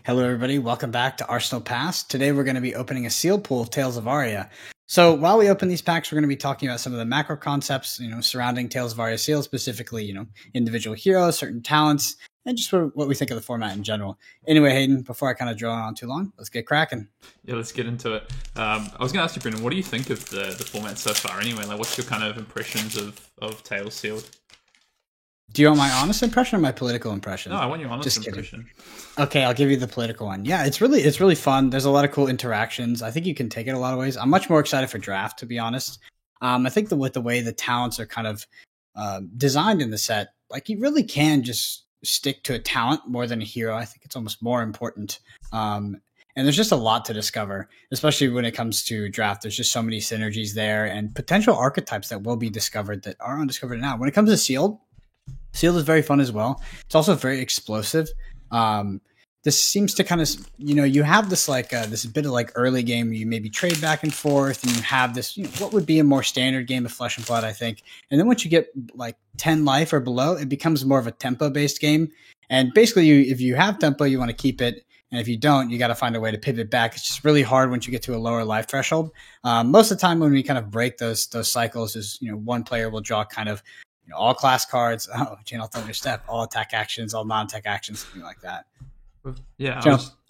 Hello, everybody. Welcome back to Arsenal Pass. Today, we're going to be opening a sealed pool of Tales of Aria. So, while we open these packs, we're going to be talking about some of the macro concepts, surrounding Tales of Aria seals, specifically, individual heroes, certain talents, and just what we think of the format in general. Anyway, Hayden, before I kind of drone on too long, let's get cracking. Yeah, let's get into it. I was going to ask you, Brendan, what do you think of the format so far? Anyway, like, what's your kind of impressions of Tales sealed? Do you want my honest impression or my political impression? No, I want your honest impression. Okay, I'll give you the political one. Yeah, it's really fun. There's a lot of cool interactions. I think you can take it a lot of ways. I'm much more excited for draft, to be honest. I think with the way the talents are kind of designed in the set, like you really can just stick to a talent more than a hero. I think it's almost more important. And there's just a lot to discover, especially when it comes to draft. There's just so many synergies there and potential archetypes that will be discovered that are undiscovered now. When it comes to sealed is very fun as well. It's also very explosive. This seems to kind of, you have this this bit of like early game where you maybe trade back and forth, and you have this, what would be a more standard game of Flesh and Blood, I think. And then once you get like 10 life or below, it becomes more of a tempo based game. And basically, if you have tempo, you want to keep it. And if you don't, you got to find a way to pivot back. It's just really hard once you get to a lower life threshold. Most of the time when we kind of break those cycles is, one player will draw kind of, all class cards, Channel Thunder Step, all attack actions, all non-attack actions, something like that. Yeah, I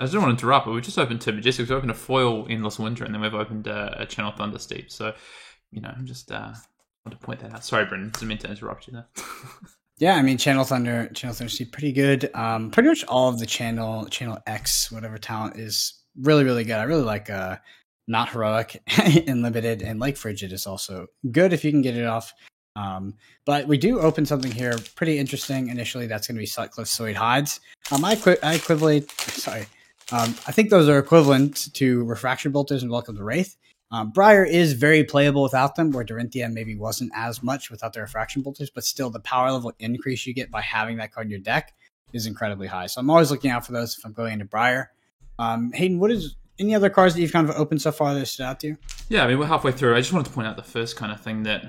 didn't want to interrupt, but we've just opened two Majestics. We've opened a foil Endless Winter, and then we've opened a Channel Thunder Steep. So, I'm just want to point that out. Sorry, Brendan, didn't mean to interrupt you there. Yeah, I mean, Channel Thunder Steep, pretty good. Pretty much all of the Channel X, whatever talent is really, really good. I really like Not Heroic and Limited, and Lake Frigid is also good if you can get it off. But we do open something here pretty interesting initially. That's going to be Sutcliffe Soid Hides. I think those are equivalent to Refraction Bolters and Welcome to Wraith. Briar is very playable without them, where Dorinthia maybe wasn't as much without the Refraction Bolters, but still the power level increase you get by having that card in your deck is incredibly high. So I'm always looking out for those if I'm going into Briar. Hayden, what is any other cards that you've kind of opened so far that stood out to you? Yeah, I mean, we're halfway through. I just wanted to point out the first kind of thing that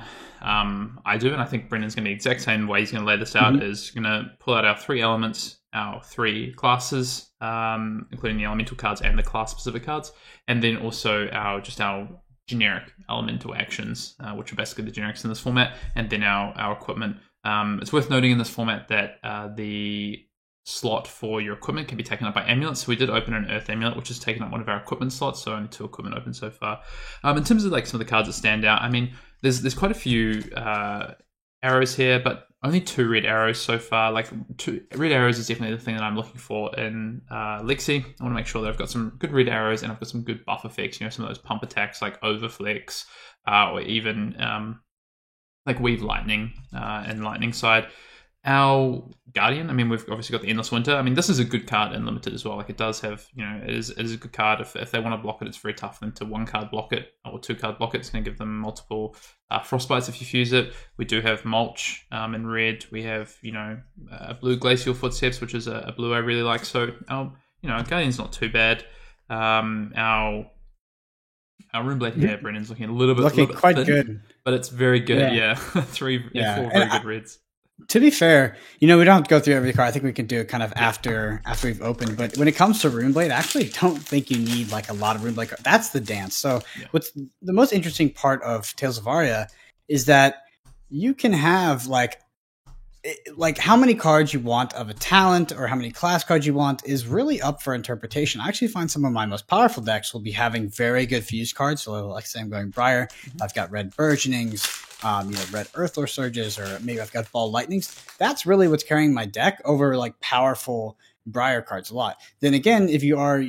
I do, and I think Brendan's going to be the exact same way he's going to lay this out, is going to pull out our three elements, our three classes, including the elemental cards and the class-specific cards, and then also our generic elemental actions, which are basically the generics in this format, and then our equipment. It's worth noting in this format that the slot for your equipment can be taken up by amulets. So we did open an Earth Amulet, which has taken up one of our equipment slots, so only two equipment open so far. In terms of like some of the cards that stand out, I mean, there's quite a few arrows here, but only two red arrows so far. Like two red arrows is definitely the thing that I'm looking for in Lexi. I want to make sure that I've got some good red arrows and I've got some good buff effects. Some of those pump attacks like Overflex, or even like Weave Lightning and Lightning Side. Our Guardian, I mean, we've obviously got the Endless Winter. I mean, this is a good card in Limited as well. Like, it does have, it is a good card. If they want to block it, it's very tough for them to one card block it or two card block it. It's going to give them multiple Frostbites if you fuse it. We do have Mulch in red. We have, a blue Glacial Footsteps, which is a blue I really like. So, our Guardian's not too bad. Our Runeblade here, Brendan's looking a little bit quite thin, good. But it's very good, yeah. Four very good reds. To be fair, we don't have to go through every card. I think we can do it kind of after we've opened. But when it comes to Runeblade, I actually don't think you need like a lot of Runeblade cards. That's the dance. So what's the most interesting part of Tales of Aria is that you can have like how many cards you want of a talent or how many class cards you want is really up for interpretation. I actually find some of my most powerful decks will be having very good fuse cards. So like say I'm going Briar, I've got red Burgeonings, red Earthlore Surges, or maybe I've got Ball Lightnings. That's really what's carrying my deck over like powerful Briar cards a lot. Then again, if you are,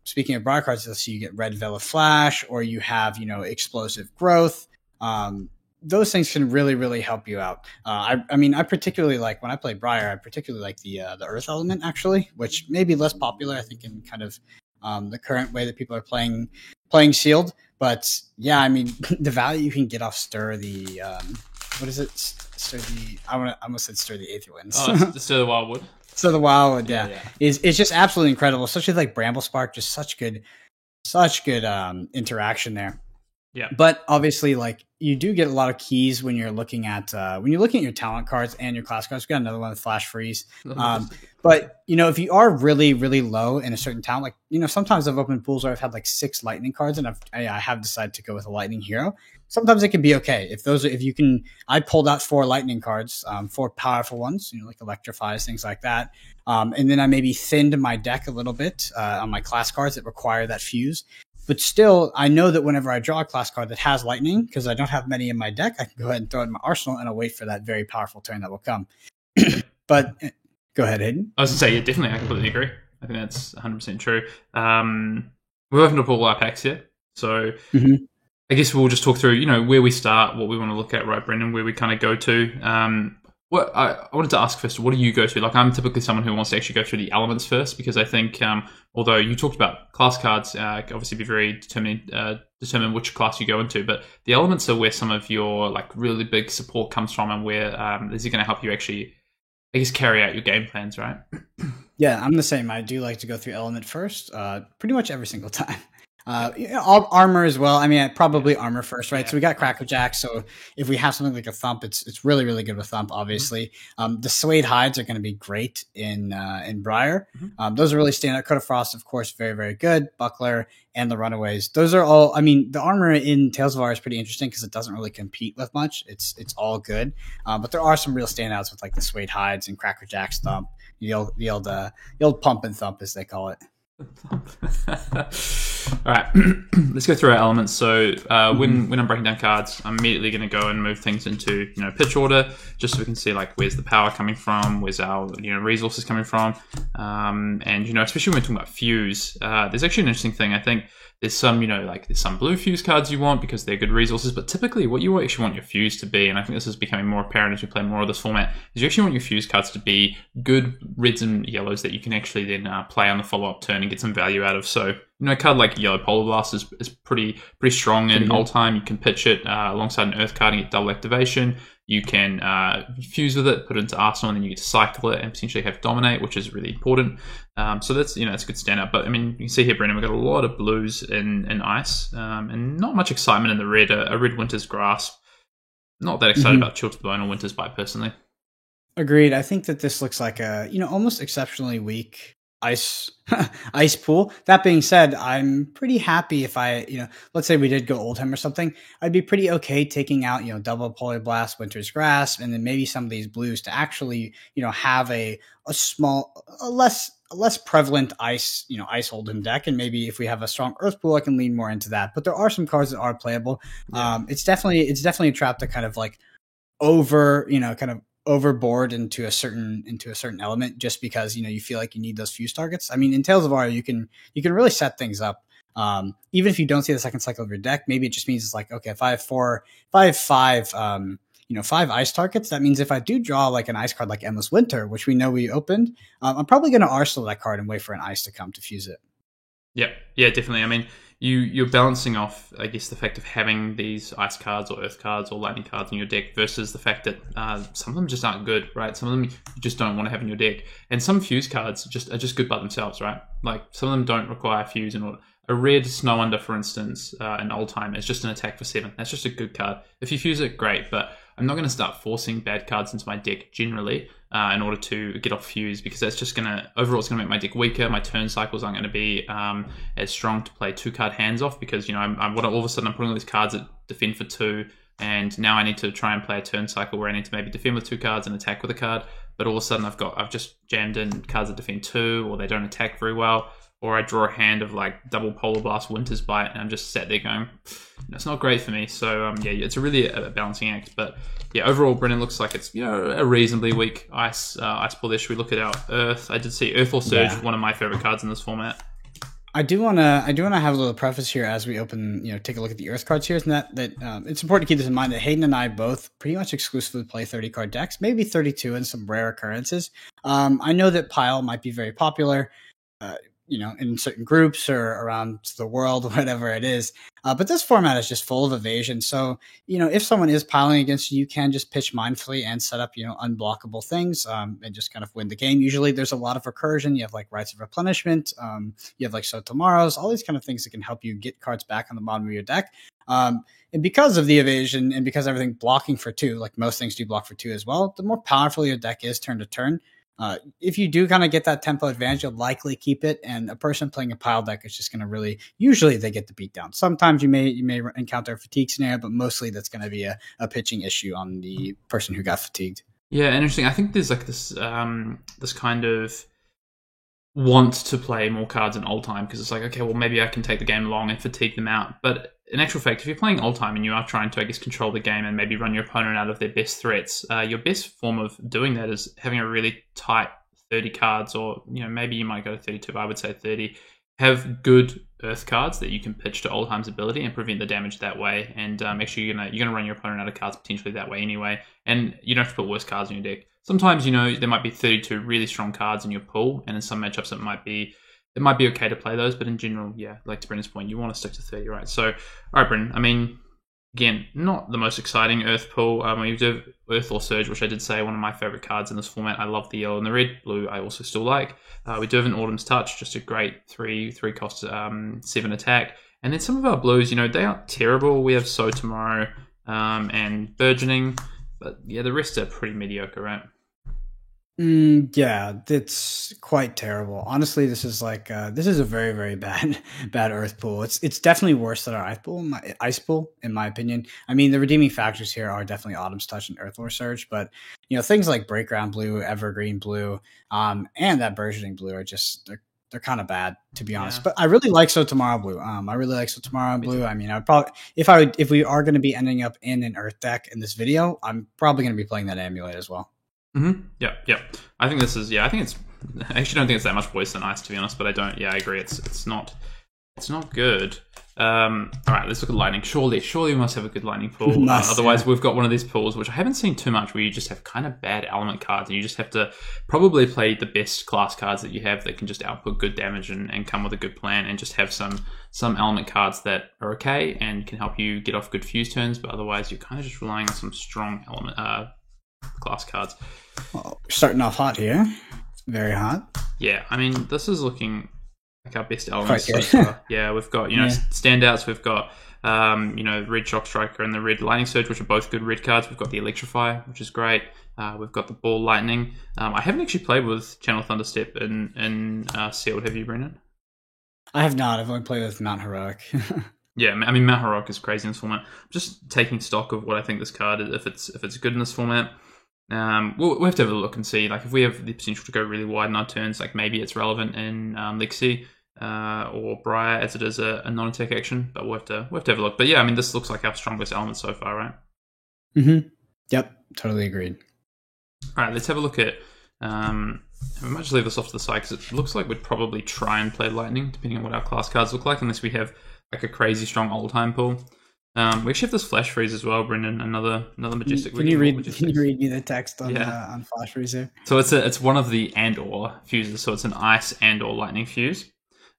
speaking of Briar cards, let's see, you get red Vela Flash, or you have, explosive growth. Those things can really, really help you out. I particularly like when I play Briar. I particularly like the Earth element actually, which may be less popular, I think, in kind of the current way that people are playing sealed. But yeah, I mean, the value you can get off Stir the what is it? Stir the I almost said Stir the Aether Winds. Stir the Wildwood. Stir the Wildwood, yeah. It's just absolutely incredible. Especially like Bramble Spark, just such good interaction there. Yeah. But obviously, like, you do get a lot of keys when you're looking at your talent cards and your class cards. We got another one with Flash Freeze. But if you are really, really low in a certain talent, like, sometimes I've opened pools where I've had like 6 lightning cards, and I have decided to go with a lightning hero. Sometimes it can be okay if you can. I pulled out 4 lightning cards, 4 powerful ones, like electrifies, things like that. And then I maybe thinned my deck a little bit on my class cards that require that fuse. But still, I know that whenever I draw a class card that has lightning, because I don't have many in my deck, I can go ahead and throw it in my arsenal, and I'll wait for that very powerful turn that will come. But go ahead, Hayden. I was going to say, yeah, definitely, I completely agree. I think that's 100% true. We've opened up all our packs here, so I guess we'll just talk through, where we start, what we want to look at, right, Brendan, where we kind of go to. What I wanted to ask first, what do you go to? Like, I'm typically someone who wants to actually go through the elements first, because I think, although you talked about class cards, obviously be very determine which class you go into, but the elements are where some of your like really big support comes from, and where is it going to help you actually, I guess, carry out your game plans, right? Yeah, I'm the same. I do like to go through element first, pretty much every single time. All armor as well. I mean, probably armor first, right? Yeah. So we got Crackerjack. So if we have something like a Thump, it's really, really good with Thump, obviously. The Suede Hides are going to be great in Briar. Those are really stand out. Coat of Frost, of course, very, very good. Buckler and the Runaways. Those are all, I mean, the armor in Tales of Aria is pretty interesting because it doesn't really compete with much. It's all good. But there are some real standouts with like the Suede Hides and Crackerjack's Thump. The old Pump and Thump, as they call it. All right, let's go through our elements. So when I'm breaking down cards, I'm immediately going to go and move things into pitch order, just so we can see like where's the power coming from, where's our resources coming from, and especially when we're talking about fuse, there's actually an interesting thing. I think there's some there's some blue fuse cards you want because they're good resources, but typically what you actually want your fuse to be, and I think this is becoming more apparent as we play more of this format, is you actually want your fuse cards to be good reds and yellows that you can actually then play on the follow-up turn and get some value out of. So a card like Yellow Polar Blast is pretty strong in old time. You can pitch it alongside an Earth card and get double activation. You can fuse with it, put it into Arsenal, and then you get to cycle it and potentially have Dominate, which is really important. So that's that's a good standout. But I mean, you can see here, Brendan, we've got a lot of blues in Ice, and not much excitement in the red. A red Winter's Grasp. Not that excited about Chill to the Bone or Winter's Bite personally. Agreed. I think that this looks like a almost exceptionally weak ice pool. That being said, I'm pretty happy if I, let's say we did go Oldhim or something, I'd be pretty okay taking out, double Polar Blast, Winter's Grasp, and then maybe some of these blues to actually, have a less prevalent ice Oldhim deck. And maybe if we have a strong Earth pool, I can lean more into that. But there are some cards that are playable. Yeah. It's definitely a trap to kind of like overboard into a certain element just because you feel like you need those fuse targets. I mean, in Tales of Aria, you can really set things up. Even if you don't see the second cycle of your deck, maybe it just means it's like, okay, if I have 5 5 ice targets, that means if I do draw like an ice card like Endless Winter, which we know we opened, I'm probably going to arsenal that card and wait for an ice to come to fuse it. Yeah, definitely. I mean, you're balancing off, I guess, the fact of having these ice cards or earth cards or lightning cards in your deck versus the fact that some of them just aren't good, right? Some of them you just don't want to have in your deck, and some fuse cards are just good by themselves, right? Like some of them don't require fuse. And a red Snow Under, for instance, in old time, is just an attack for 7. That's just a good card. If you fuse it, great, but I'm not going to start forcing bad cards into my deck generally in order to get off fuse, because that's just overall it's going to make my deck weaker. My turn cycles aren't going to be as strong to play 2-card hands off, because all of a sudden I'm putting all these cards that defend for 2, and now I need to try and play a turn cycle where I need to maybe defend with 2 cards and attack with a card, but all of a sudden I've just jammed in cards that defend 2, or they don't attack very well, or I draw a hand of like double Polar Blast, Winter's Bite, and I'm just sat there going, it's not great for me. So it's really a balancing act. But yeah, overall, Brennan looks like it's a reasonably weak ice pool there. Should we look at our Earth? I did see Earth or Surge, one of my favorite cards in this format. I do want to have a little preface here as we open, take a look at the Earth cards here. And that it's important to keep this in mind that Hayden and I both pretty much exclusively play 30 card decks, maybe 32 in some rare occurrences. I know that Pile might be very popular. in certain groups or around the world, whatever it is. But this format is just full of evasion. So, if someone is piling against you, you can just pitch mindfully and set up, unblockable things and just kind of win the game. Usually there's a lot of recursion. You have like Rites of Replenishment. You have like Sotomaros, all these kind of things that can help you get cards back on the bottom of your deck. And because of the evasion and because everything blocking for 2, like most things do block for 2 as well, the more powerful your deck is turn to turn. If you do kind of get that tempo advantage, you'll likely keep it. And a person playing a pile deck is just going to usually they get the beat down. Sometimes you may encounter a fatigue scenario, but mostly that's going to be a pitching issue on the person who got fatigued. Yeah, interesting. I think there's like this kind of want to play more cards in old time because it's like, okay, well, maybe I can take the game long and fatigue them out. But in actual fact, if you're playing old time and you are trying to, I guess, control the game and maybe run your opponent out of their best threats, your best form of doing that is having a really tight 30 cards, or maybe you might go to 32, but I would say 30. Have good earth cards that you can pitch to Oldheim's ability and prevent the damage that way, and make sure you're gonna run your opponent out of cards potentially that way anyway. And you don't have to put worse cards in your deck. Sometimes there might be 32 really strong cards in your pool, and in some matchups it might be okay to play those, but in general, yeah, like to Brendan's point, you want to stick to 30, right? So, all right, Brendan, I mean, again, not the most exciting Earth pool. We do Earth or Surge, which I did say one of my favorite cards in this format. I love the yellow and the red. Blue I also still like. We do have an Autumn's Touch, just a great 3 cost 7 attack. And then some of our blues, they aren't terrible. We have So Tomorrow and Burgeoning, but yeah, the rest are pretty mediocre, right? Yeah, it's quite terrible. Honestly, this is a very, very bad Earth pool. It's definitely worse than our Ice pool, in my opinion. I mean, the redeeming factors here are definitely Autumn's Touch and Earthlore Surge, but things like Breakground Blue, Evergreen Blue, and that Burgeoning Blue are just they're kind of bad, to be honest. Yeah. But I really like So Tomorrow Blue. I really like So Tomorrow Blue. I mean, I'd probably if we are going to be ending up in an Earth deck in this video, I'm probably going to be playing that Amulet as well. Mm-hmm. Yeah. I think this is. Yeah, I actually don't think it's that much worse than Ice, to be honest. But I don't. Yeah, I agree. It's not good. All right, let's look at Lightning. Surely we must have a good Lightning pool. Otherwise, we've got one of these pools which I haven't seen too much, where you just have kind of bad element cards, and you just have to probably play the best class cards that you have that can just output good damage and come with a good plan, and just have some element cards that are okay and can help you get off good fuse turns. But otherwise, you're kind of just relying on some strong element class cards. Well, starting off hot here. Very hot. Yeah, I mean, this is looking like our best elements so far. Yeah, we've got, standouts. We've got, Red Shock Striker and the Red Lightning Surge, which are both good red cards. We've got the Electrify, which is great. We've got the Ball Lightning. I haven't actually played with Channel Thunderstep in Sealed. Have you, Brendan? I have not. I've only played with Mount Heroic. Yeah, I mean, Mount Heroic is crazy in this format. I'm just taking stock of what I think this card is, if it's good in this format. We'll have to have a look and see, like, if we have the potential to go really wide in our turns, like maybe it's relevant in Lexi or Briar as it is a non-attack action, but we'll have to have a look. But yeah, I mean, this looks like our strongest element so far, right? Mm-hmm. Yep, totally agreed. All right, let's have a look at. We might just leave this off to the side because it looks like we'd probably try and play Lightning, depending on what our class cards look like, unless we have like a crazy strong old time pool. We actually have this Flash Freeze as well, Brendan. Another Majestic. Can you read me the text on Flash Freeze here? So it's one of the and/or fuses. So it's an Ice and/or Lightning fuse.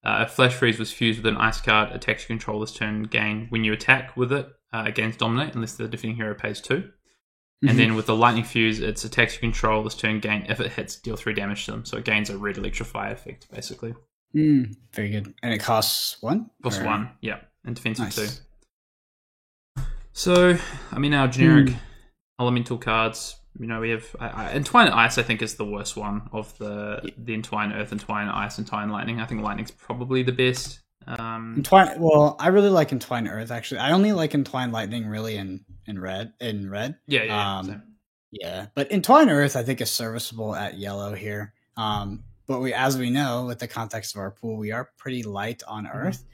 If Flash Freeze was fused with an Ice card, attacks you control this turn gain when you attack with it against Dominate, unless the defending hero pays 2. Mm-hmm. And then with the Lightning fuse, it's attacks you control this turn gain. If it hits, deal 3 damage to them. So it gains a red Electrify effect, basically. Very good. And it costs 1? Costs 1, yeah. And defensive 2. So, I mean, our generic elemental cards, we have Entwine Ice, I think, is the worst one of the Entwine Earth, Entwine Ice, Entwine Lightning. I think Lightning's probably the best. I really like Entwine Earth, actually. I only like Entwine Lightning really in red. Yeah. Yeah, but Entwine Earth, I think, is serviceable at yellow here. But as we know, with the context of our pool, we are pretty light on Earth.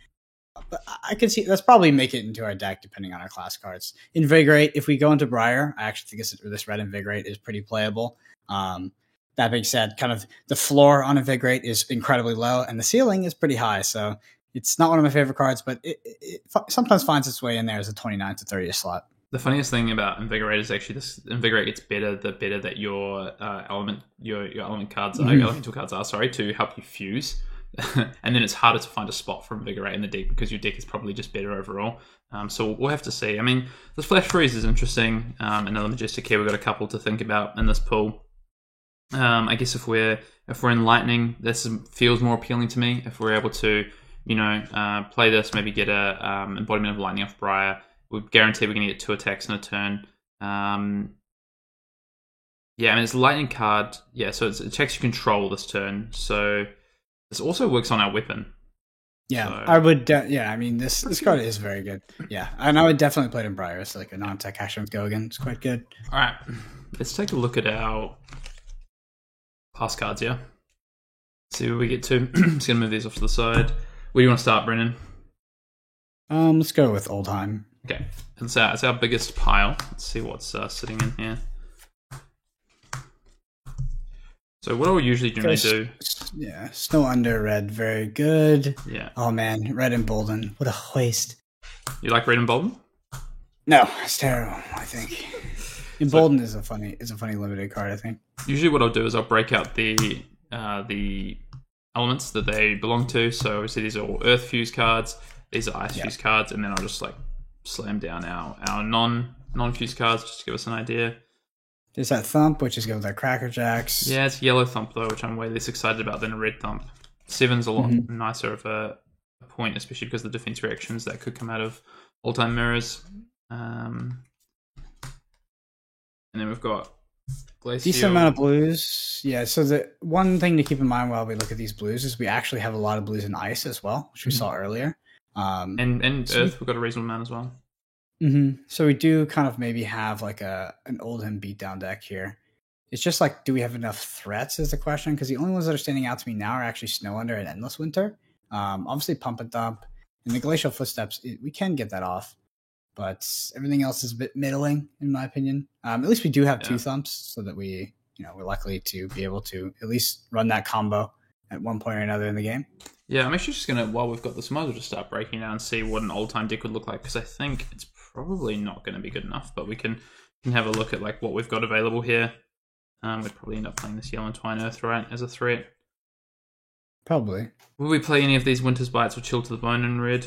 But I can see let's probably make it into our deck depending on our class cards. Invigorate, if we go into Briar, I actually think this red Invigorate is pretty playable. That being said, kind of the floor on Invigorate is incredibly low and the ceiling is pretty high. So it's not one of my favorite cards, but it sometimes finds its way in there as a 29 to 30 slot. The funniest thing about Invigorate is actually this Invigorate gets better the better that your element cards are, elemental cards are, to help you fuse. and then it's harder to find a spot for Invigorate in the deck because your deck is probably just better overall. So we'll have to see. I mean, the Flash Freeze is interesting. Another Majestic here. We've got a couple to think about in this pool. I guess if we're in Lightning, this feels more appealing to me. If we're able to, play this, maybe get a Embodiment of Lightning off Briar, we guarantee we're going to get 2 attacks in a turn. Yeah, I mean, it's a Lightning card. Yeah, so it checks you control this turn. So this also works on our weapon. Yeah, so. I would. I mean, this card is very good. Yeah, and I would definitely play it in Briar. It's like a non-tech action with Gogan. It's quite good. All right, let's take a look at our class cards, yeah? See where we get to. Just going to move these off to the side. Where do you want to start, Brennan? Let's go with Oldhim. Okay, it's our biggest pile. Let's see what's sitting in here. So what do we usually generally do? Yeah, Snow Under Red, very good. Yeah. Oh man, Red Embolden, what a waste. You like Red Embolden? No, it's terrible. I think Embolden is a funny limited card. I think. Usually, what I'll do is I'll break out the elements that they belong to. So obviously, these are all Earth Fuse cards. These are Ice Fuse cards, and then I'll just like slam down our non-fuse cards just to give us an idea. There's that Thump, which is good with that Cracker Jacks. Yeah, it's Yellow Thump though, which I'm way less excited about than a Red Thump. 7's a lot nicer of a point, especially because of the defense reactions that could come out of Oldhim Mirrors. And then we've got Glacial. Decent amount of blues. Yeah, so the one thing to keep in mind while we look at these blues is we actually have a lot of blues in Ice as well, which we saw earlier. And Earth, we've got a reasonable amount as well. So we do kind of maybe have like an Oldhim beatdown deck here. It's just like, do we have enough threats is the question, because the only ones that are standing out to me now are actually Snow Under and Endless Winter. Obviously Pump and Dump and the Glacial Footsteps, we can get that off, but everything else is a bit middling in my opinion. At least we do have 2 Thumps, so that we're likely to be able to at least run that combo at one point or another in the game. Yeah, I'm actually just going to, while we've got this, might as well just start breaking down and see what an old-time deck would look like, because I think it's probably not going to be good enough, but we can have a look at like what we've got available here. We'd probably end up playing this Yellow Twine Earth, right, as a threat. Probably. Will we play any of these Winter's Bites or Chill to the Bone in red?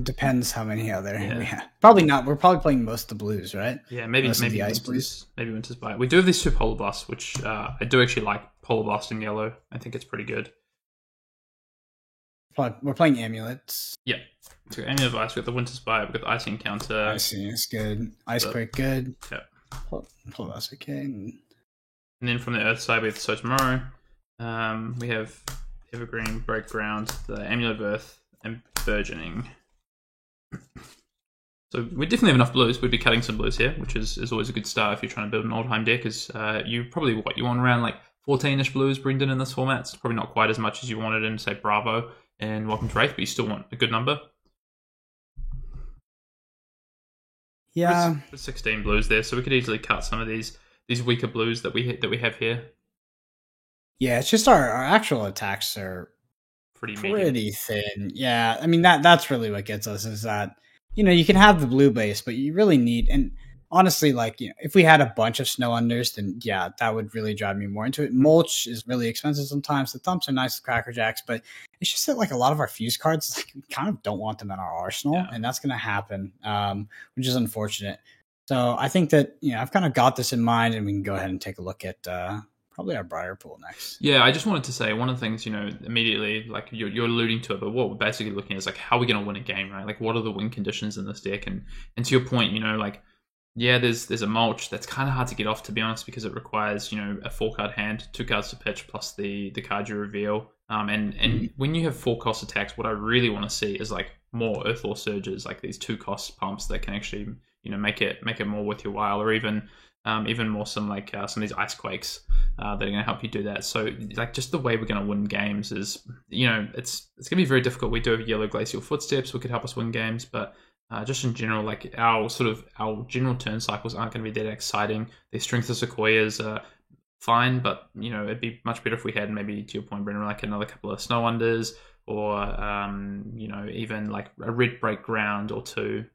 Depends how many other we have. Probably not. We're probably playing most of the blues, right? Yeah, maybe the Ice blues. Maybe Winter's Bite. We do have these 2 Polar Blasts, which I do actually like. Polar Blast in yellow. I think it's pretty good. We're playing Amulets. Yeah. So Amulet of Ice, we've got the Winter's Bite, we've got the Icy Encounter. Icy is good. Ice Quake good. Yeah. Polar Blast okay. And then from the Earth side, we have the Sotomorrow. We have Evergreen, Break Ground, the Amulet of Earth, and Burgeoning. So we definitely have enough blues. We'd be cutting some blues here, which is always a good start if you're trying to build an Oldhim deck. Is you probably you want around like 14-ish blues, Brendan, in this format. It's probably not quite as much as you wanted in, say, Bravo and Welcome to Wraith, but you still want a good number. Yeah, there's 16 blues there, so we could easily cut some of these weaker blues that we have here. Yeah, it's just our actual attacks are pretty thin. Yeah, I mean that's really what gets us is that you can have the blue base, but you really need, and honestly, like if we had a bunch of Snow Unders, then yeah, that would really drive me more into it. Mulch is really expensive sometimes. The Thumps are nice with Cracker Jacks, but it's just that like a lot of our fuse cards, like, we kind of don't want them in our arsenal, and that's going to happen, which is unfortunate. So I think that I've kind of got this in mind, and we can go ahead and take a look at probably our Briar pool next. Yeah, I just wanted to say one of the things, immediately, like you're alluding to it, but what we're basically looking at is like how are we going to win a game, right? Like what are the win conditions in this deck? And to your point, like yeah, there's a mulch that's kind of hard to get off, to be honest, because it requires a 4-card hand, 2 cards to pitch plus the card you reveal. And when you have 4-cost attacks, what I really want to see is like more Earthlore Surges, like these 2-cost pumps that can actually make it more worth your while, or even more some like some of these Ice Quakes that are going to help you do that. So like just the way we're going to win games is it's going to be very difficult. We do have Yellow Glacial Footsteps, which could help us win games, but just in general, like our general turn cycles aren't going to be that exciting. The Strength of Sequoias are fine, but it'd be much better if we had, maybe to your point, Brendan, like another couple of Snow Unders, or even like a red Break Ground or 2.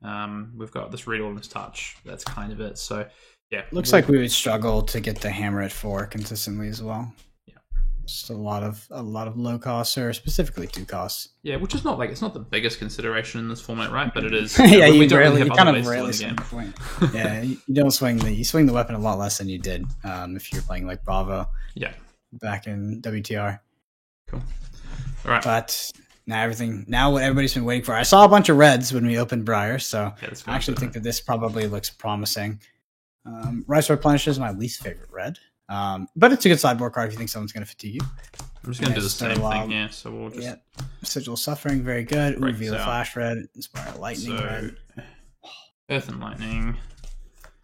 We've got this red Auror's Touch. That's kind of it. So yeah, looks like we would struggle to get the Hammer at 4 consistently as well. Yeah. Just a lot of low costs, or specifically 2 costs. Yeah, which is not like, it's not the biggest consideration in this format, right? But it is. Yeah, we you don't rarely, really you have kind other of ways to win rarely the swing game. the point. Yeah, you swing the weapon a lot less than you did if you're playing like Bravo. Yeah. Back in WTR. Cool. All right. But now what everybody's been waiting for. I saw a bunch of reds when we opened Briar, so Yeah, I actually think that this probably looks promising. Rise to Replenish is my least favorite red. But it's a good sideboard card if you think someone's going to fatigue you. I'm just going to do the same thing here. So we'll just... Sigil of Suffering, very good. Reveal out. Flash red. Inspire Lightning red. Earth and Lightning.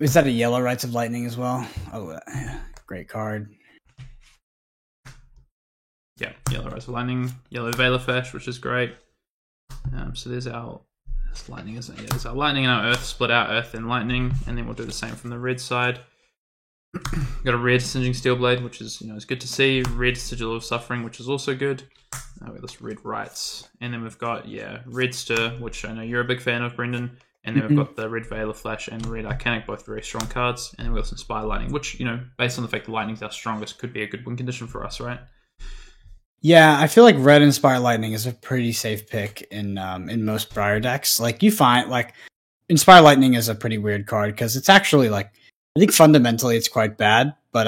Is that a yellow Rites of Lightning as well? Oh, great card. Yeah, yellow Rites of Lightning. Yellow Veil of Flash, which is great. So there's our... That's lightning, isn't it? Yeah, there's our Lightning and our Earth. Split out Earth and Lightning. And then we'll do the same from the red side. Got a red Singeing Steelblade, which is, it's good to see. Red Sigil of Suffering, which is also good. We got this red Rites. And then we've got, red Stir, which I know you're a big fan of, Brendan. And then we've got the red Veil of Flash and red Arcanic, both very strong cards. And then we've got some Inspire Lightning, which, based on the fact that Lightning's our strongest, could be a good win condition for us, right? Yeah, I feel like red Inspire Lightning is a pretty safe pick in most Briar decks. Like, you find, like, Inspire Lightning is a pretty weird card because it's actually, like, I think fundamentally it's quite bad, but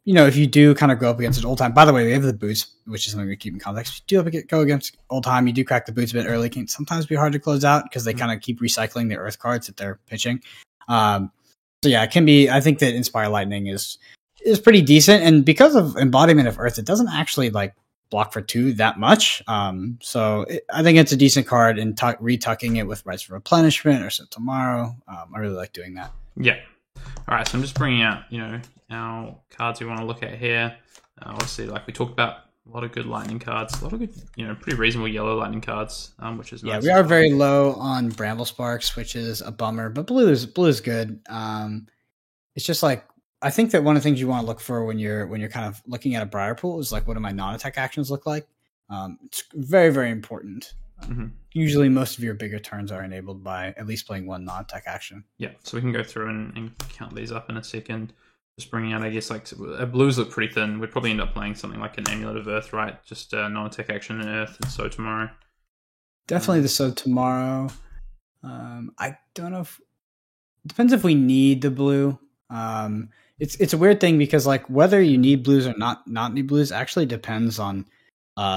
if you do kind of go up against an old time, by the way, we have the boots, which is something we keep in context. If you do go against old time, you do crack the boots a bit early. It can sometimes be hard to close out because they kind of keep recycling the earth cards that they're pitching. So yeah, it can be. I think that Inspire Lightning is pretty decent, and because of Embodiment of Earth, it doesn't actually like block for 2 that much. I think it's a decent card, and retucking it with Rites of Replenishment or tomorrow. I really like doing that. Yeah. All right, so I'm just bringing out, our cards we want to look at here. Obviously, like we talked about, a lot of good lightning cards, a lot of good, pretty reasonable yellow lightning cards, which is nice. Yeah, we are very low on Bramble Sparks, which is a bummer, but blue is good. It's just like, I think that one of the things you want to look for when you're kind of looking at a Briar pool is like, what do my non-attack actions look like? It's very, very important. Mm-hmm. Usually most of your bigger turns are enabled by at least playing one non-attack action. Yeah, so we can go through and count these up in a second. Just bringing out, I guess, like blues look pretty thin. We'd probably end up playing something like an Amulet of Earth, right? Just non-attack action in Earth and So Tomorrow. Definitely the So Tomorrow. I don't know if... Depends if we need the blue. It's a weird thing because like whether you need blues or not need blues actually depends on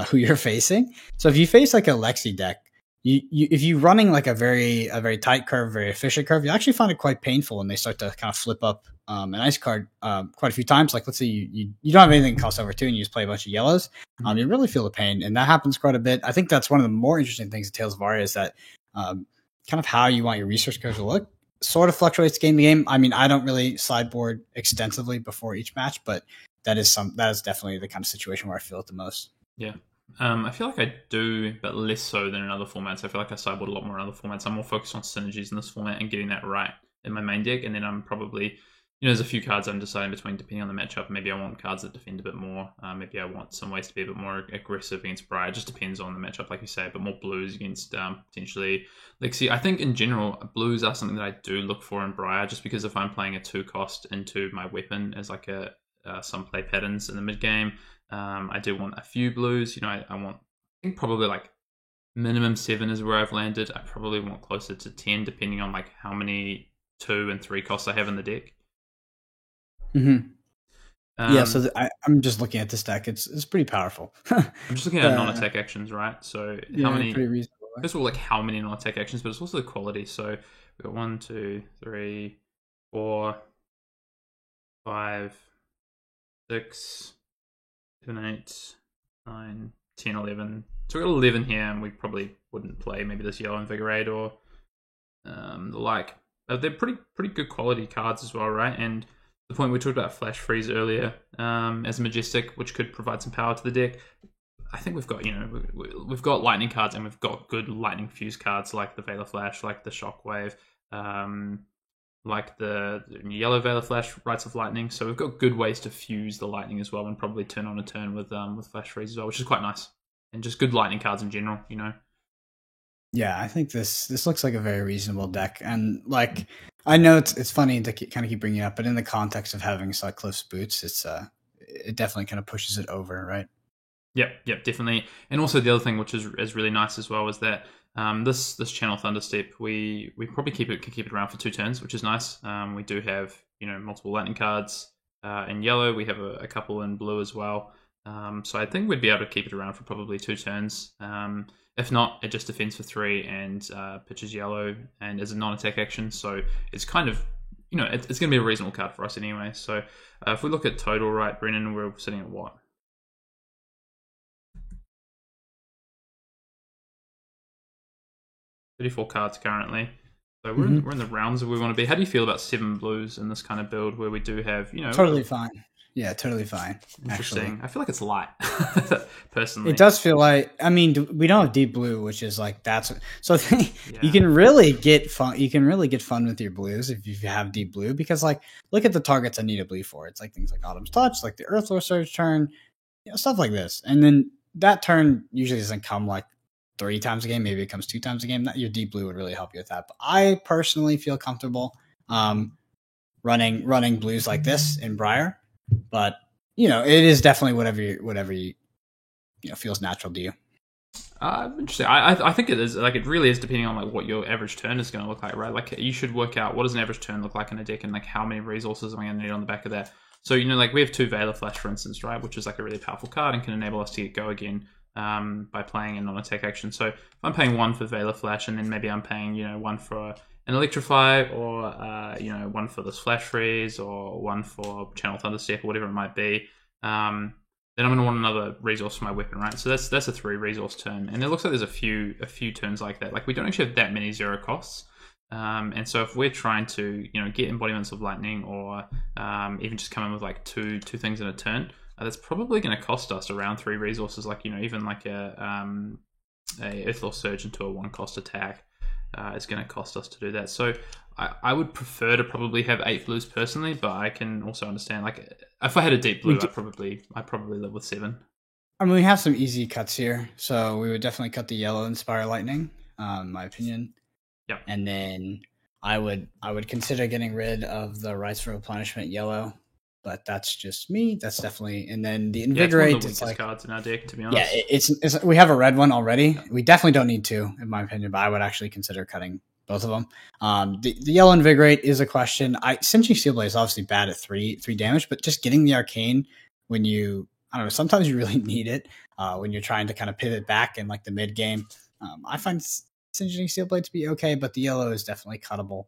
who you're facing. So if you face like a Lexi deck, if you're running like a very tight curve, very efficient curve, you actually find it quite painful when they start to kind of flip up an ice card quite a few times. Like let's say you don't have anything cost over 2 and you just play a bunch of yellows, you really feel the pain, and that happens quite a bit. I think that's one of the more interesting things in Tales of Aria is that kind of how you want your resource curve to look sort of fluctuates game to game. I mean, I don't really sideboard extensively before each match, but that is definitely the kind of situation where I feel it the most. Yeah. I feel like I do, but less so than in other formats. I feel like I sideboard a lot more in other formats. I'm more focused on synergies in this format and getting that right in my main deck. And then I'm probably, there's a few cards I'm deciding between depending on the matchup. Maybe I want cards that defend a bit more. Maybe I want some ways to be a bit more aggressive against Briar. It just depends on the matchup, like you say, but more blues against potentially Lexi. I think in general, blues are something that I do look for in Briar, just because if I'm playing a 2 cost into my weapon as like some play patterns in the mid game, I do want a few blues. I think probably like minimum 7 is where I've landed. I probably want closer to 10, depending on like how many 2 and 3 costs I have in the deck. Mm-hmm. So I'm just looking at this deck. It's pretty powerful. I'm just looking at non-attack actions, right? So how many? Pretty reasonable. First of all, like how many non-attack actions, but it's also the quality. So we've got 1, 2, 3, 4, 5, 6, 7, 8, 9, 10, 11. So we've got 11 here, and we probably wouldn't play maybe this Yellow Invigorate or the like. They're pretty good quality cards as well, right? And the point we talked about Flash Freeze earlier as a Majestic, which could provide some power to the deck. I think we've got, we've got lightning cards, and we've got good lightning fuse cards like the Veil of Flash, like the Shockwave, like the yellow Veil of Flash, Rites of Lightning. So we've got good ways to fuse the lightning as well, and probably turn on a turn with Flash Freeze as well, which is quite nice. And just good lightning cards in general, Yeah, I think this looks like a very reasonable deck, and like I know it's funny to kind of keep bringing it up, but in the context of having Cyclops boots, it definitely kind of pushes it over, right? Yep, definitely. And also the other thing, which is really nice as well, is that this Channel Thunderstep, we probably can keep it around for 2 turns, which is nice. We do have multiple lightning cards in yellow. We have a couple in blue as well. So I think we'd be able to keep it around for probably 2 turns. If not, it just defends for 3 and pitches yellow and is a non-attack action. So it's kind of it's going to be a reasonable card for us anyway. So if we look at total, right, Brennan, we're sitting at what? 34 cards currently. So we're in the rounds that we want to be. How do you feel about 7 blues in this kind of build where we do have, Totally fine. Yeah, totally fine. Interesting. Actually. I feel like it's light, personally. It does feel like, I mean, we don't have deep blue, which is like so you can really get fun. You can really get fun with your blues if you have deep blue, because like look at the targets I need a blue for. It's like things like Autumn's Touch, like the Earthlore Surge turn, stuff like this. And then that turn usually doesn't come like 3 times a game. Maybe it comes 2 times a game. Your deep blue would really help you with that. But I personally feel comfortable running blues like this in Briar. But it is definitely whatever you feels natural to you. Interesting. I think it is, like, it really is depending on like what your average turn is going to look like, right? Like you should work out what does an average turn look like in a deck, and like how many resources am I going to need on the back of that. So like we have 2 Velar Flash, for instance, right, which is like a really powerful card and can enable us to get go again by playing a non-attack action. So if I'm paying 1 for Velar Flash, and then maybe I'm paying 1 for an Electrify, or 1 for this Flash Freeze, or 1 for Channel Thunderstep, or whatever it might be, then I'm going to want another resource for my weapon, right? So that's a 3 resource turn, and it looks like there's a few turns like that. Like we don't actually have that many 0 costs, and so if we're trying to get embodiments of lightning, or even just come in with like two things in a turn, that's probably going to cost us around 3 resources. Like even like a Earthlore Surge into a 1 cost attack is going to cost us to do that. So I would prefer to probably have 8 blues personally, but I can also understand, like, if I had a deep blue, I'd probably live with 7. I mean, we have some easy cuts here, so we would definitely cut the yellow Inspire Lightning, in my opinion. Yep. And then I would consider getting rid of the Rites for Replenishment yellow, but that's just me. That's definitely, and then the Invigorate. It's one of the weakest cards in our deck, to be honest. Yeah, it's we have a red one already. We definitely don't need 2, in my opinion, but I would actually consider cutting both of them. The yellow Invigorate is a question. Singeing Steelblade is obviously bad at 3 damage, but just getting the Arcane when I don't know, sometimes you really need it when you're trying to kind of pivot back in like the mid game. I find Singeing Steelblade to be okay, but the yellow is definitely cuttable.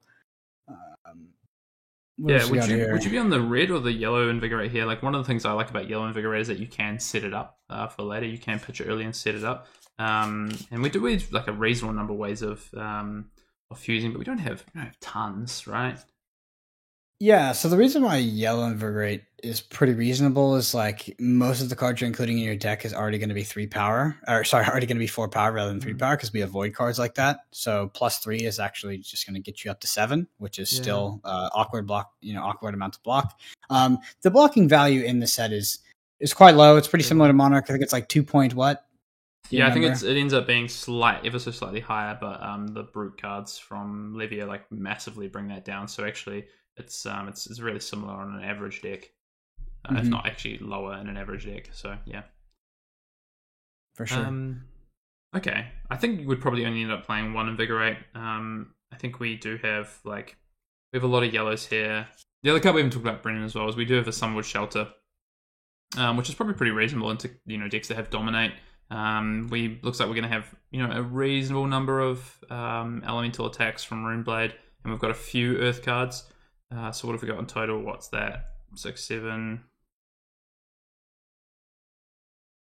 Would you be on the red or the yellow Invigorate here? Like, one of the things I like about yellow Invigorate is that you can set it up for later. You can pitch it early and set it up. And we do like a reasonable number of ways of fusing, but we don't have tons, right? Yeah, so the reason why yellow Invigorate is pretty reasonable is like most of the cards you're including in your deck is already going to be 3 power, already going to to be 4 power rather than 3 power, because we avoid cards like that. So +3 is actually just going to get you up to 7, which is still awkward amount to block. The blocking value in the set is quite low. It's pretty similar to Monarch. I think it's like 2 point what? Yeah, I think it ends up being ever so slightly higher, but the Brute cards from Levia like massively bring that down. So actually, it's really similar on an average deck, if not actually lower in an average deck. So yeah, for sure. Okay, I think we would probably only end up playing 1 Invigorate. I think we do have we have a lot of yellows here. The other card we haven't talked about, Brennan, as well, is we do have a Sunwood Shelter, which is probably pretty reasonable into decks that have Dominate. Looks like we're going to have a reasonable number of elemental attacks from Runeblade, and we've got a few Earth cards. So what have we got in total? What's that? 6, 7.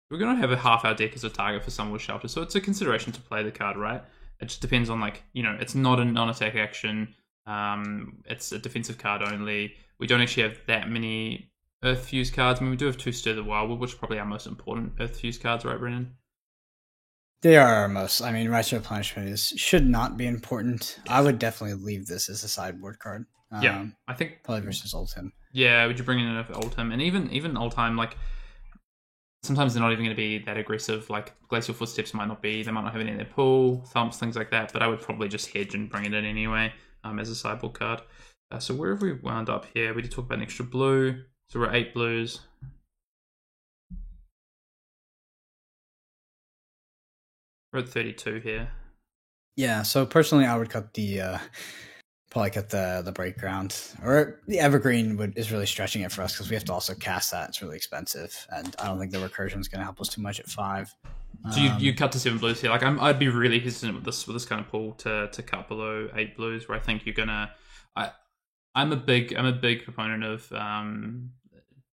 We're going to have a half our deck as a target for Sunwood Shelter, so it's a consideration to play the card, right? It just depends on it's not a non-attack action. It's a defensive card only. We don't actually have that many Earth Fuse cards. I mean, we do have 2 Stir the Wildwood, which are probably our most important Earth Fuse cards, right, Brennan? They are our most. I mean, Rites of Replenishment should not be important. I would definitely leave this as a sideboard card. I think probably versus Oldhim. Yeah, would you bring in Oldhim? And even Oldhim, like, sometimes they're not even going to be that aggressive. Like, Glacial Footsteps they might not have any in their pool, Thumps, things like that. But I would probably just hedge and bring it in anyway as a sideboard card. So where have we wound up here? We did talk about an extra blue. So we're 8 blues. We're at 32 here. Yeah, so personally, I would cut probably cut the breakground, or the evergreen is really stretching it for us because we have to also cast that. It's really expensive, and I don't think the recursion is going to help us too much at 5. So you cut to 7 blues here. Like I'd be really hesitant with this kind of pool to cut below 8 blues, where I think you're gonna. I'm a big proponent of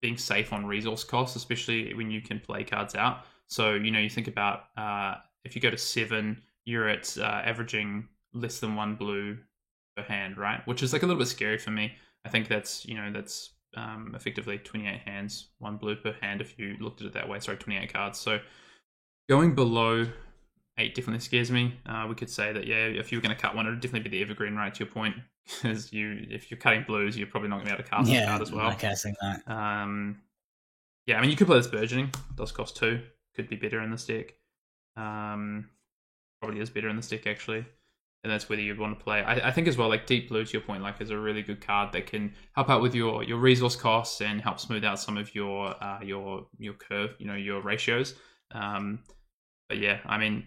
being safe on resource costs, especially when you can play cards out. So you think about if you go to 7, you're at averaging less than 1 blue per hand, right? Which is like a little bit scary for me. I think that's effectively 28 hands, 1 blue per hand if you looked at it that way. Sorry, 28 cards. So going below 8 definitely scares me. We could say that, yeah, if you were going to cut one, it would definitely be the evergreen, right, to your point. Because if you're cutting blues, you're probably not going to be able to cast that card as well. Not casting that. Yeah, I mean, you could play this Burgeoning. It does cost 2. Could be better in this deck. Probably is better in this deck, actually. And that's whether you'd want to play. I think as well, like Deep Blue, to your point, like is a really good card that can help out with your resource costs and help smooth out some of your curve, your ratios. But yeah, I mean,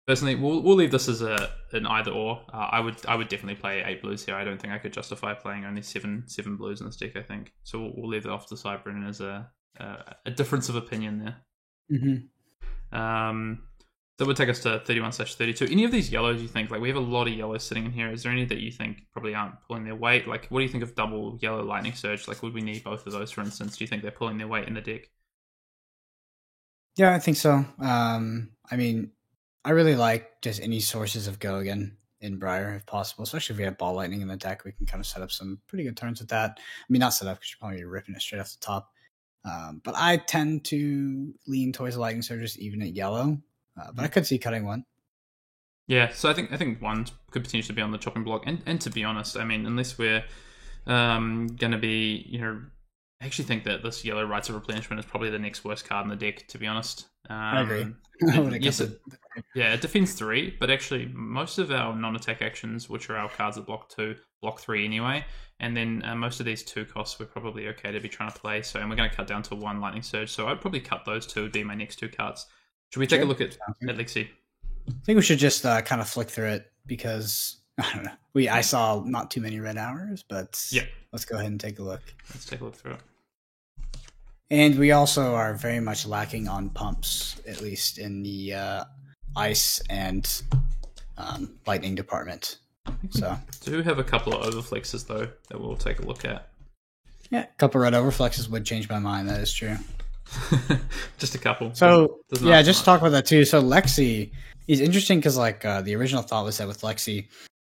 personally, we'll leave this as an either or. I would definitely play 8 blues here. I don't think I could justify playing only seven blues in this deck. I think so. We'll leave that off to the side, Brendan, as a difference of opinion there. Mm-hmm. So it would take us to 31/32. Any of these yellows you think, like we have a lot of yellows sitting in here, is there any that you think probably aren't pulling their weight? Like what do you think of double yellow Lightning Surge? Like would we need both of those, for instance? Do you think they're pulling their weight in the deck? Yeah, I think so. I mean, I really like just any sources of go again in Briar if possible, especially if we have Ball Lightning in the deck. We can kind of set up some pretty good turns with that. I mean, not set up because you're probably ripping it straight off the top. But I tend to lean towards the Lightning Surges even at yellow. But I could see cutting one. Yeah, so I think one could potentially be on the chopping block. And to be honest, I mean, unless we're going to be, I actually think that this yellow Rites of Replenishment is probably the next worst card in the deck, to be honest. I agree. It defends 3, but actually most of our non-attack actions, which are our cards that block 2, block 3 anyway. And then most of these 2 costs we're probably okay to be trying to play. So, and we're going to cut down to 1 Lightning Surge. So I'd probably cut those 2, would be my next 2 cards. Should we take a look at Lexi? I think we should just kind of flick through it because I don't know. I saw not too many red hours, but yeah, let's go ahead and take a look. Let's take a look through it. And we also are very much lacking on pumps, at least in the ice and lightning department. So do have a couple of overflexes though that we'll take a look at. Yeah, a couple red overflexes would change my mind. That is true. Just a couple. So yeah, just talk about that too. So Lexi is interesting because like the original thought was that with Lexi,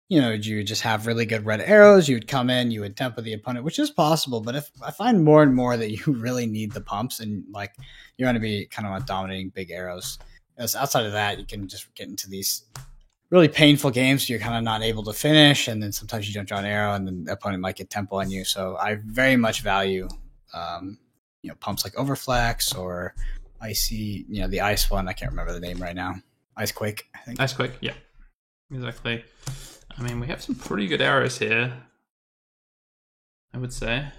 you just have really good red arrows. You would come in, you would tempo the opponent, which is possible. But if I find more and more that you really need the pumps and like you're going to be kind of dominating big arrows. Because outside of that, you can just get into these really painful games. You're kind of not able to finish, and then sometimes you don't draw an arrow, and then the opponent might get tempo on you. So I very much value. Pumps like Overflex or Icy, the ice one. I can't remember the name right now. Icequake, I think. Icequake, yeah. Exactly. I mean, we have some pretty good arrows here, I would say.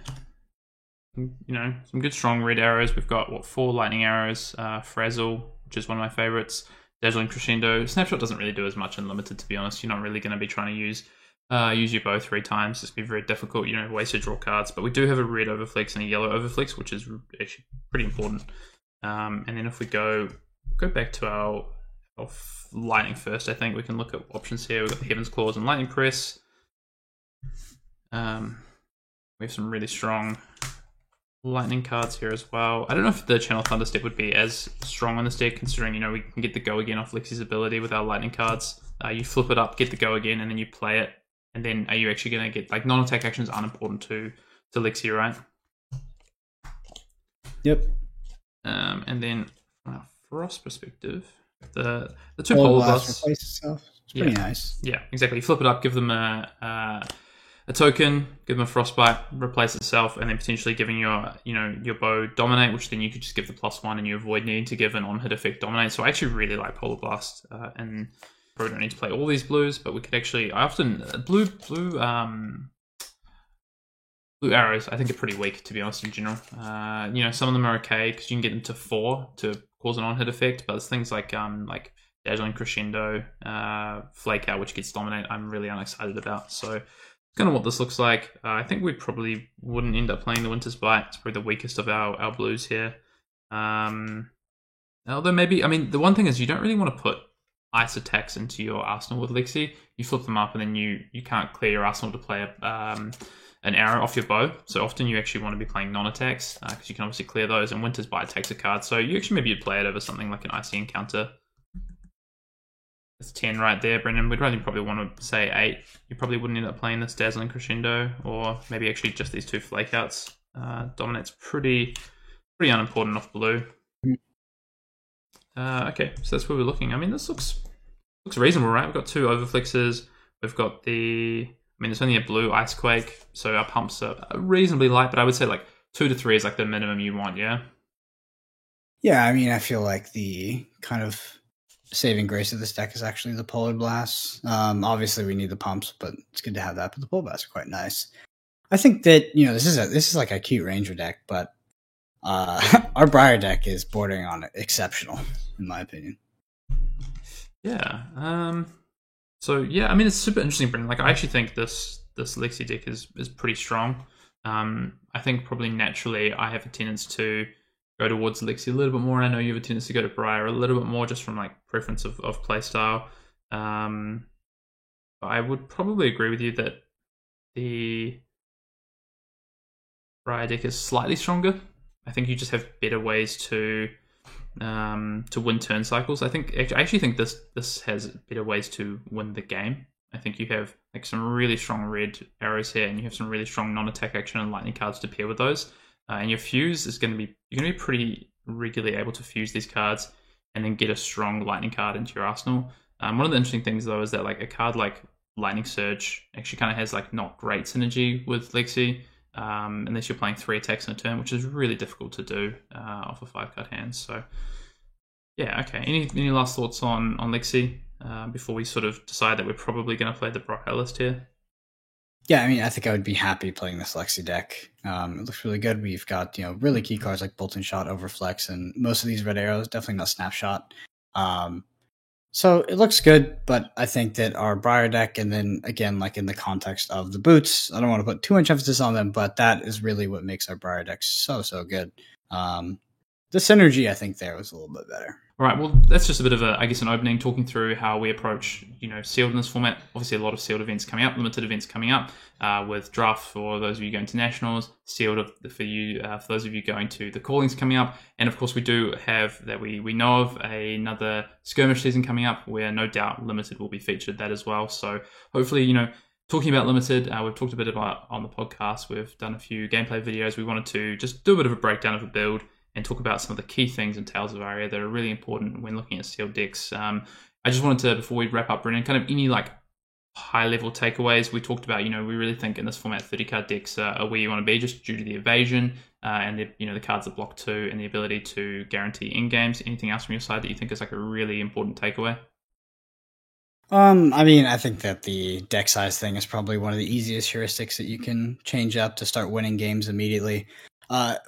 Some good strong red arrows. We've got, 4 lightning arrows. Frazzle, which is one of my favorites. Dazzling Crescendo. Snapshot doesn't really do as much in Limited, to be honest. You're not really going to be trying to use your bow 3 times. It's be very difficult, ways to draw cards. But we do have a red overflex and a yellow overflex, which is actually pretty important. And then if we go back to our lightning first, I think we can look at options here. We've got the Heaven's Claws and Lightning Press. We have some really strong lightning cards here as well. I don't know if the Channel Thunder Step would be as strong on this deck, considering, we can get the Go Again off Lexi's ability with our lightning cards. You flip it up, get the Go Again, and then you play it. And then are you actually going to get, non-attack actions aren't important to Lexi, right? Yep. And then from a Frost perspective, the 2 Polar Blasts replace itself. It's pretty nice. Yeah, exactly. You flip it up, give them a token, give them a Frostbite, replace itself, and then potentially giving your bow Dominate, which then you could just give the +1 and you avoid needing to give an on-hit effect Dominate. So I actually really like Polar Blast, and probably don't need to play all these blues, but we could actually. I often blue arrows I think are pretty weak, to be honest, in general. Some of them are okay because you can get them to 4 to cause an on-hit effect, but there's things like Dazzling Crescendo, Flake Out, which gets Dominate, I'm really unexcited about. So kind of what this looks like. I think we probably wouldn't end up playing the Winter's Bite. It's probably the weakest of our blues here. Although maybe, I mean, the one thing is you don't really want to put ice attacks into your arsenal with Lexi. You flip them up and then you can't clear your arsenal to play an arrow off your bow. So often you actually want to be playing non-attacks because you can obviously clear those, and Winter's Bite takes a card. So you actually maybe you'd play it over something like an Icy Encounter. It's 10 right there, Brendan. We'd probably want to say 8. You probably wouldn't end up playing this Dazzling Crescendo, or maybe actually just these 2 Flakeouts. Dominate's pretty unimportant off blue. Okay, so that's where we're looking. I mean, this looks reasonable, right? We've got 2 Overflixes. We've got there's only a blue Icequake, so our pumps are reasonably light, but I would say like 2 to 3 is like the minimum you want, yeah? Yeah, I mean, I feel like the kind of saving grace of this deck is actually the Polar Blasts. Obviously, we need the pumps, but it's good to have that. But the Polar Blasts are quite nice. I think that this is like a cute Ranger deck, but our Briar deck is bordering on exceptional, in my opinion. Yeah. So yeah, I mean, it's super interesting, Brendan. Like, I actually think this Lexi deck is pretty strong. I think probably naturally I have a tendency to go towards Lexi a little bit more, and I know you have a tendency to go to Briar a little bit more, just from like preference of playstyle. I would probably agree with you that the Briar deck is slightly stronger. I think you just have better ways to win turn cycles. I actually think this has better ways to win the game. I think you have like some really strong red arrows here, and you have some really strong non-attack action and lightning cards to pair with those. And your fuse is you're going to be pretty regularly able to fuse these cards and then get a strong lightning card into your arsenal. One of the interesting things though is that like a card like Lightning Surge actually kind of has like not great synergy with Lexi, unless you're playing 3 attacks in a turn, which is really difficult to do off a 5-card hand. So yeah, okay. Any last thoughts on Lexi before we sort of decide that we're probably going to play the Briar list here? Yeah, I mean, I think I would be happy playing this Lexi deck. It looks really good. We've got, really key cards like Bolt and Shot, Overflex, and most of these red arrows, definitely not Snapshot. So it looks good, but I think that our Briar deck, and then again, like in the context of the boots, I don't want to put too much emphasis on them, but that is really what makes our Briar deck so good. The synergy, I think, there was a little bit better. All right, well, that's just a bit of an opening, talking through how we approach, sealed in this format. Obviously, a lot of sealed events coming up, limited events coming up, with draft for those of you going to nationals, sealed for you for those of you going to the callings coming up, and of course, we do have that we know of another skirmish season coming up, where no doubt limited will be featured that as well. So hopefully, talking about limited, we've talked a bit about on the podcast. We've done a few gameplay videos. We wanted to just do a bit of a breakdown of a build and talk about some of the key things in Tales of Aria that are really important when looking at sealed decks. I just wanted to, before we wrap up, Brendan, kind of any like high-level takeaways. We talked about, we really think in this format 30-card decks are where you want to be, just due to the evasion and the cards that block 2 and the ability to guarantee in-games. Anything else from your side that you think is like a really important takeaway? I mean, I think that the deck size thing is probably one of the easiest heuristics that you can change up to start winning games immediately.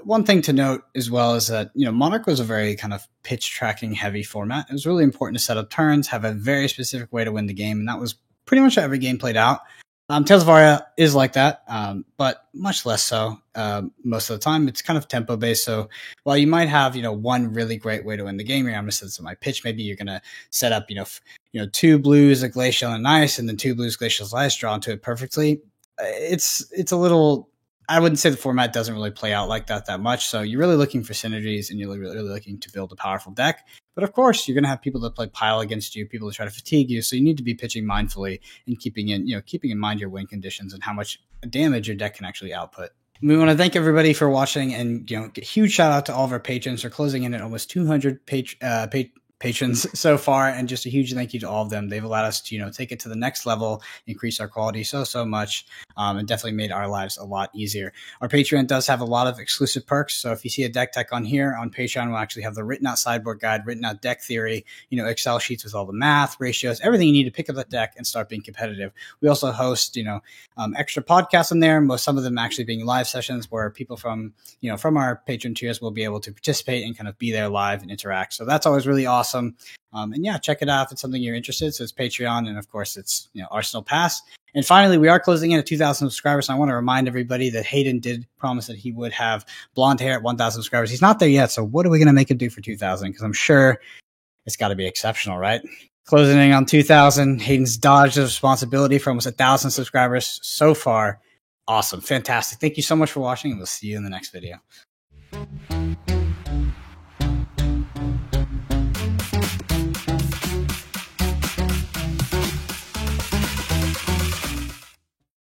One thing to note as well is that, Monarch was a very kind of pitch tracking heavy format. It was really important to set up turns, have a very specific way to win the game, and that was pretty much how every game played out. Tales of Aria is like that, but much less so. Most of the time, it's kind of tempo based. So while you might have, one really great way to win the game, I'm going to set this in my pitch. Maybe you're going to set up, 2 blues, a Glacial and Ice, and then 2 blues, Glacial Ice, draw into it perfectly. It's a little. I wouldn't say the format doesn't really play out like that much. So you're really looking for synergies, and you're really looking to build a powerful deck. But of course, you're going to have people that play pile against you, people that try to fatigue you. So you need to be pitching mindfully and keeping in mind your win conditions and how much damage your deck can actually output. We want to thank everybody for watching, and a huge shout out to all of our patrons. We're closing in at almost 200 patrons so far, and just a huge thank you to all of them. They've allowed us to take it to the next level, increase our quality so much, and definitely made our lives a lot easier. Our Patreon does have a lot of exclusive perks, so if you see a deck tech on here, on Patreon we'll actually have the written out sideboard guide, written out deck theory, Excel sheets with all the math, ratios, everything you need to pick up that deck and start being competitive. We also host extra podcasts in there, some of them actually being live sessions where people from our patron tiers will be able to participate and kind of be there live and interact. So that's always really awesome. And yeah, check it out if it's something you're interested. So it's Patreon, and of course it's Arsenal Pass. And finally, we are closing in at 2,000 subscribers. So I want to remind everybody that Hayden did promise that he would have blonde hair at 1,000 subscribers. He's not there yet. So what are we going to make him do for 2,000? Because I'm sure it's got to be exceptional, right? Closing in on 2,000. Hayden's dodged the responsibility for almost 1,000 subscribers so far. Awesome. Fantastic. Thank you so much for watching, and we'll see you in the next video.